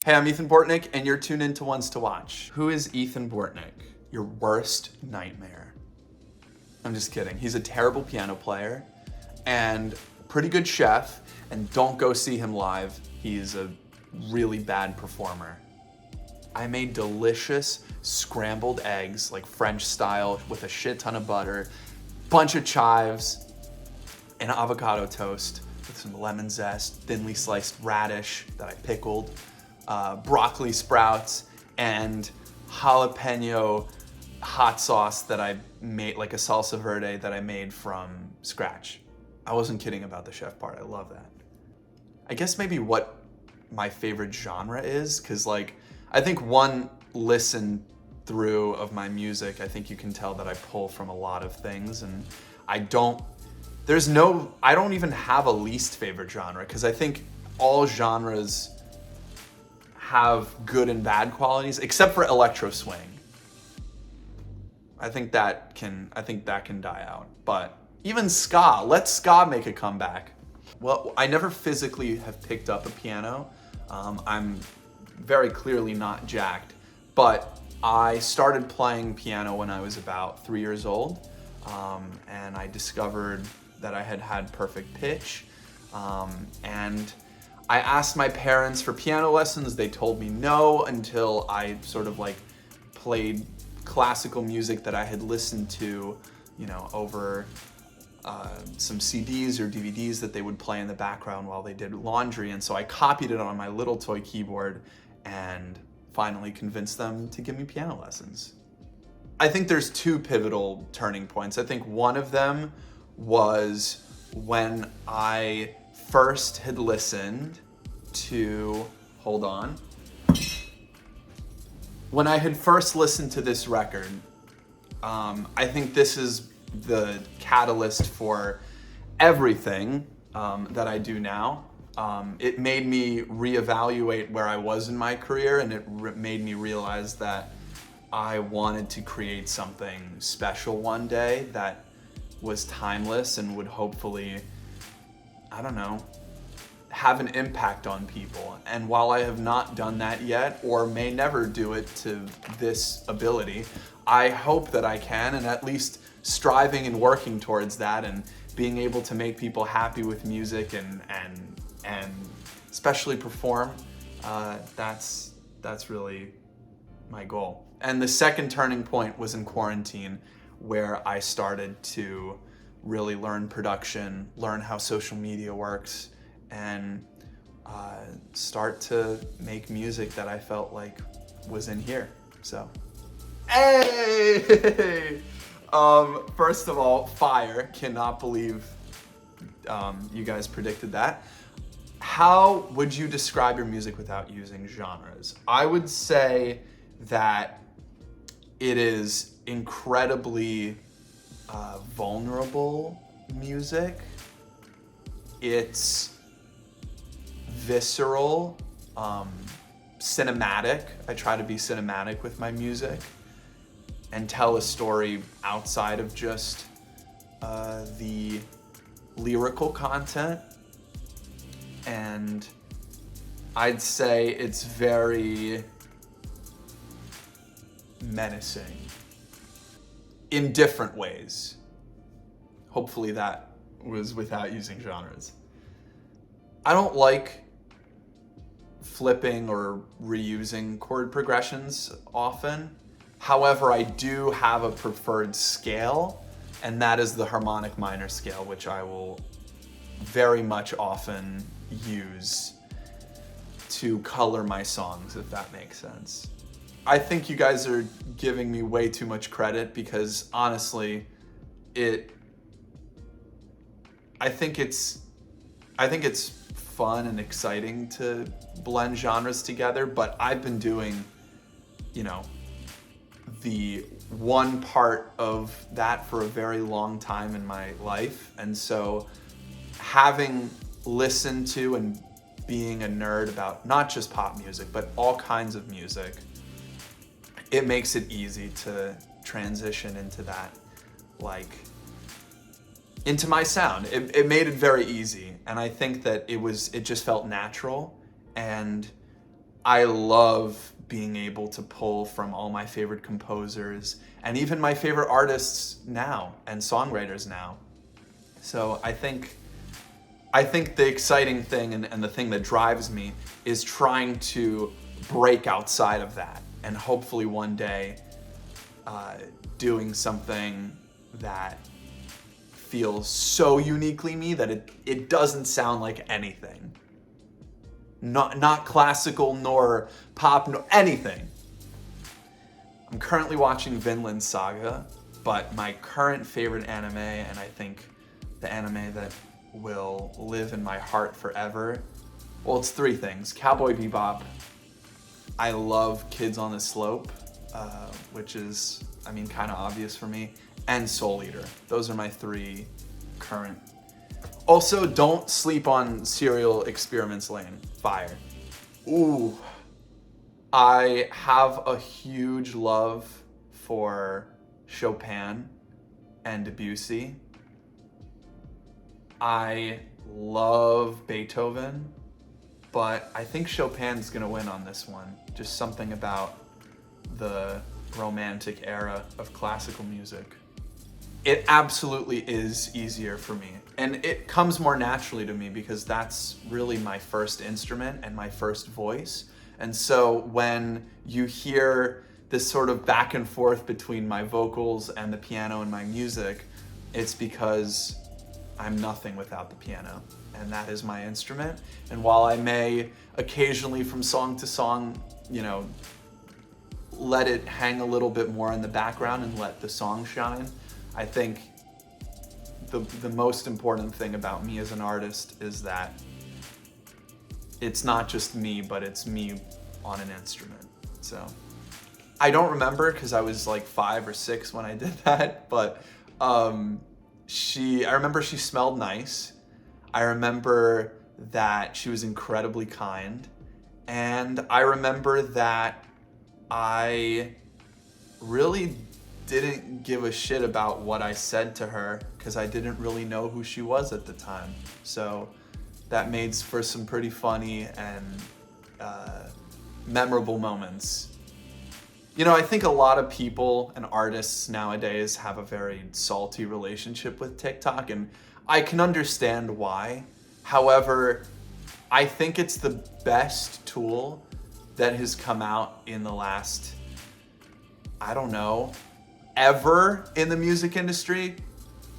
Hey, I'm Ethan Bortnick, and you're tuned into Ones to Watch. Who is Ethan Bortnick? Your worst nightmare. I'm just kidding. He's a terrible piano player and pretty good chef, and don't go see him live. He's a really bad performer. I made delicious scrambled eggs, like French style, with a shit ton of butter, bunch of chives, and avocado toast with some lemon zest, thinly sliced radish that I pickled, broccoli sprouts, and jalapeno hot sauce that I made, like a salsa verde that I made from scratch. I wasn't kidding about the chef part. I love that. I guess maybe what my favorite genre is, because like I think one listen through of my music, I think you can tell that I pull from a lot of things, and I don't even have a least favorite genre, because I think all genres have good and bad qualities, except for electro swing. I think that can die out. But even ska, let ska make a comeback. Well, I never physically have picked up a piano. I'm very clearly not jacked, but I started playing piano when I was about 3 years old, and I discovered that I had perfect pitch, and I asked my parents for piano lessons. They told me no until I sort of like played classical music that I had listened to, over some CDs or DVDs that they would play in the background while they did laundry. And so I copied it on my little toy keyboard and finally convinced them to give me piano lessons. I think there's two pivotal turning points. I think one of them was when I first had listened to, when I had first listened to this record. I think this is the catalyst for everything that I do now. It made me reevaluate where I was in my career, and it made me realize that I wanted to create something special one day that was timeless and would hopefully, have an impact on people. And while I have not done that yet, or may never do it to this ability, I hope that I can, and at least striving and working towards that, and being able to make people happy with music and especially perform, that's really my goal. And the second turning point was in quarantine, where I started to really learn production, learn how social media works, and start to make music that I felt like was in here. So, hey! First of all, fire. Cannot believe you guys predicted that. How would you describe your music without using genres? I would say that it is incredibly vulnerable music. It's visceral, cinematic. I try to be cinematic with my music and tell a story outside of just the lyrical content. And I'd say it's very menacing in different ways. Hopefully that was without using genres. I don't like flipping or reusing chord progressions often. However, I do have a preferred scale, and that is the harmonic minor scale, which I will very much often use to color my songs, if that makes sense. I think you guys are giving me way too much credit, because honestly, I think it's fun and exciting to blend genres together, but I've been doing, the one part of that for a very long time in my life. And so having listened to and being a nerd about not just pop music, but all kinds of music, it makes it easy to transition into that, into my sound. It made it very easy, and I think that it just felt natural, and I love being able to pull from all my favorite composers and even my favorite artists now and songwriters now. So I think the exciting thing and the thing that drives me is trying to break outside of that, and hopefully one day doing something that feels so uniquely me that it doesn't sound like anything. Not classical nor pop nor anything. I'm currently watching Vinland Saga, but my current favorite anime, and I think the anime that will live in my heart forever, well, it's three things. Cowboy Bebop. I love Kids on the Slope, which is, kind of obvious for me, and Soul Eater. Those are my three current. Also, don't sleep on Serial Experiments Lane. Fire. Ooh. I have a huge love for Chopin and Debussy. I love Beethoven, but I think Chopin's gonna win on this one. Just something about the romantic era of classical music. It absolutely is easier for me, and it comes more naturally to me because that's really my first instrument and my first voice. And so when you hear this sort of back and forth between my vocals and the piano and my music, it's because I'm nothing without the piano, and that is my instrument. And while I may occasionally from song to song, let it hang a little bit more in the background and let the song shine, I think the most important thing about me as an artist is that it's not just me, but it's me on an instrument. So I don't remember because I was like 5 or 6 when I did that, but I remember she smelled nice. I remember that she was incredibly kind. And I remember that I really didn't give a shit about what I said to her because I didn't really know who she was at the time. So that made for some pretty funny and memorable moments. I think a lot of people and artists nowadays have a very salty relationship with TikTok, and I can understand why. However, I think it's the best tool that has come out in the last, ever in the music industry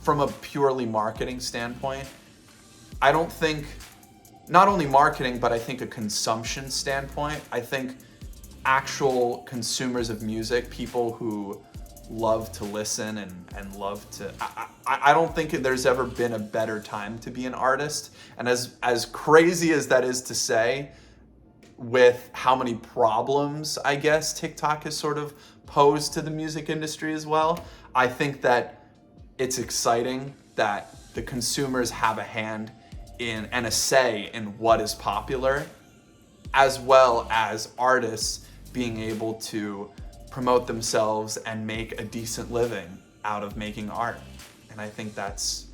from a purely marketing standpoint. I don't think, not only marketing, but I think a consumption standpoint. I think actual consumers of music, people who love to listen and love to, I don't think there's ever been a better time to be an artist. And as crazy as that is to say, with how many problems I guess TikTok has sort of posed to the music industry as well, I think that it's exciting that the consumers have a hand in and a say in what is popular, as well as artists being able to promote themselves and make a decent living out of making art. And I think that's,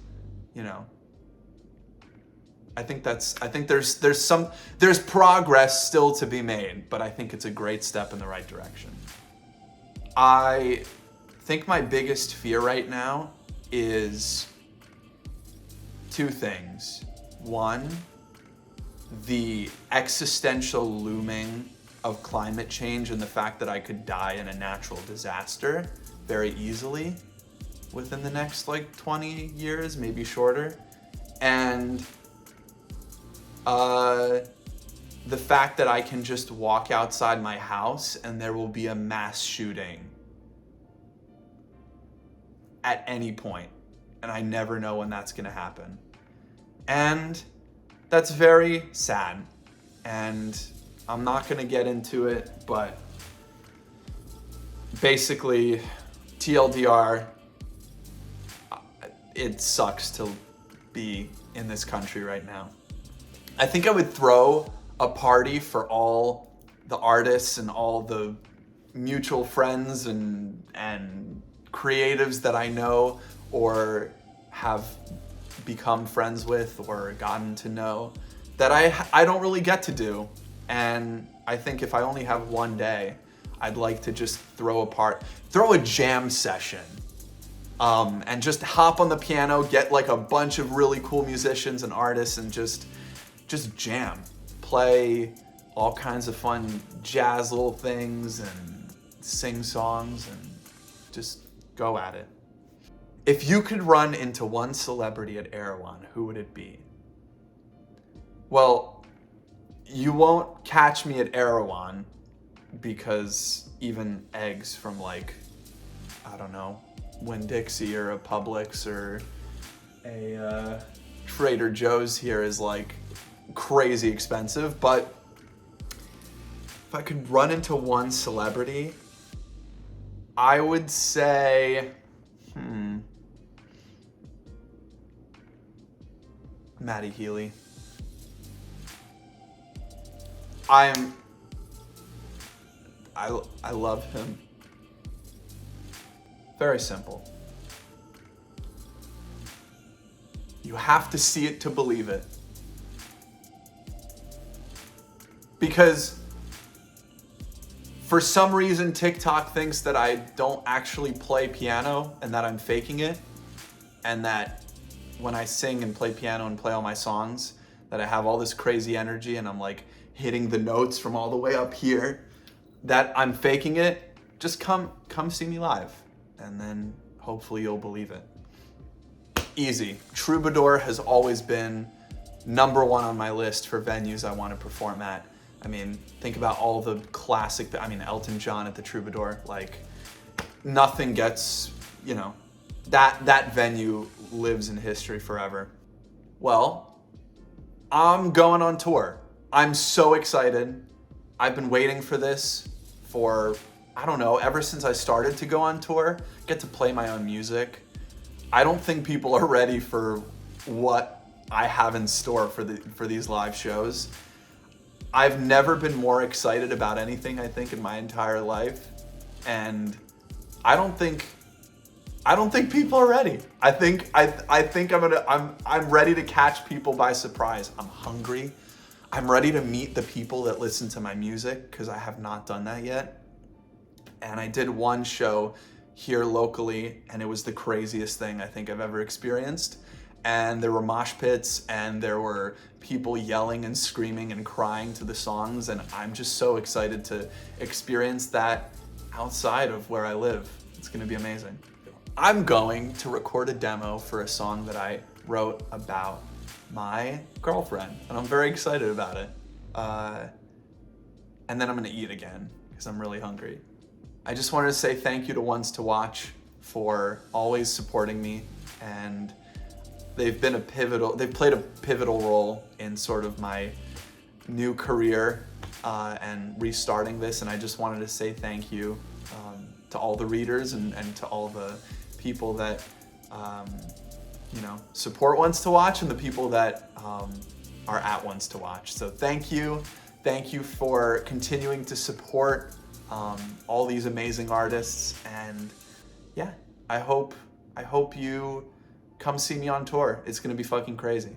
I think there's progress still to be made, but I think it's a great step in the right direction. I think my biggest fear right now is 2 things. One, the existential looming of climate change and the fact that I could die in a natural disaster very easily within the next 20 years, maybe shorter. And the fact that I can just walk outside my house and there will be a mass shooting at any point, and I never know when that's gonna happen. And that's very sad, and I'm not gonna get into it, but basically, TLDR, it sucks to be in this country right now. I think I would throw a party for all the artists and all the mutual friends and creatives that I know or have become friends with or gotten to know that I don't really get to do. And I think if I only have one day, I'd like to just throw a jam session. And just hop on the piano, get like a bunch of really cool musicians and artists and just jam. Play all kinds of fun jazz little things and sing songs and just go at it. If you could run into one celebrity at Erewhon, who would it be? Well, you won't catch me at Erewhon because even eggs from like, I don't know, Winn-Dixie or a Publix or a Trader Joe's here is like crazy expensive. But if I could run into one celebrity, I would say, Matty Healy. I love him. Very simple. You have to see it to believe it. Because for some reason, TikTok thinks that I don't actually play piano and that I'm faking it, and that when I sing and play piano and play all my songs, that I have all this crazy energy and I'm like hitting the notes from all the way up here, that I'm faking it. Just come see me live, and then hopefully you'll believe it. Easy. Troubadour has always been number one on my list for venues I want to perform at. I mean, think about all the classic, Elton John at the Troubadour, like nothing gets, that venue lives in history forever. Well, I'm going on tour. I'm so excited. I've been waiting for this for, ever since I started to go on tour, get to play my own music. I don't think people are ready for what I have in store for these live shows. I've never been more excited about anything, I think, in my entire life. And I don't think people are ready. I think I'm ready to catch people by surprise. I'm hungry. I'm ready to meet the people that listen to my music, because I have not done that yet. And I did one show here locally, and it was the craziest thing I think I've ever experienced. And there were mosh pits, and there were people yelling and screaming and crying to the songs, and I'm just so excited to experience that outside of where I live. It's gonna be amazing. I'm going to record a demo for a song that I wrote about my girlfriend, and I'm very excited about it. And then I'm gonna eat again, because I'm really hungry. I just wanted to say thank you to Ones to Watch for always supporting me, and they've played a pivotal role in sort of my new career and restarting this. And I just wanted to say thank you to all the readers and to all the people that support Ones to Watch, and the people that are at Ones to Watch. So thank you for continuing to support all these amazing artists. And yeah, I hope you come see me on tour. It's gonna be fucking crazy.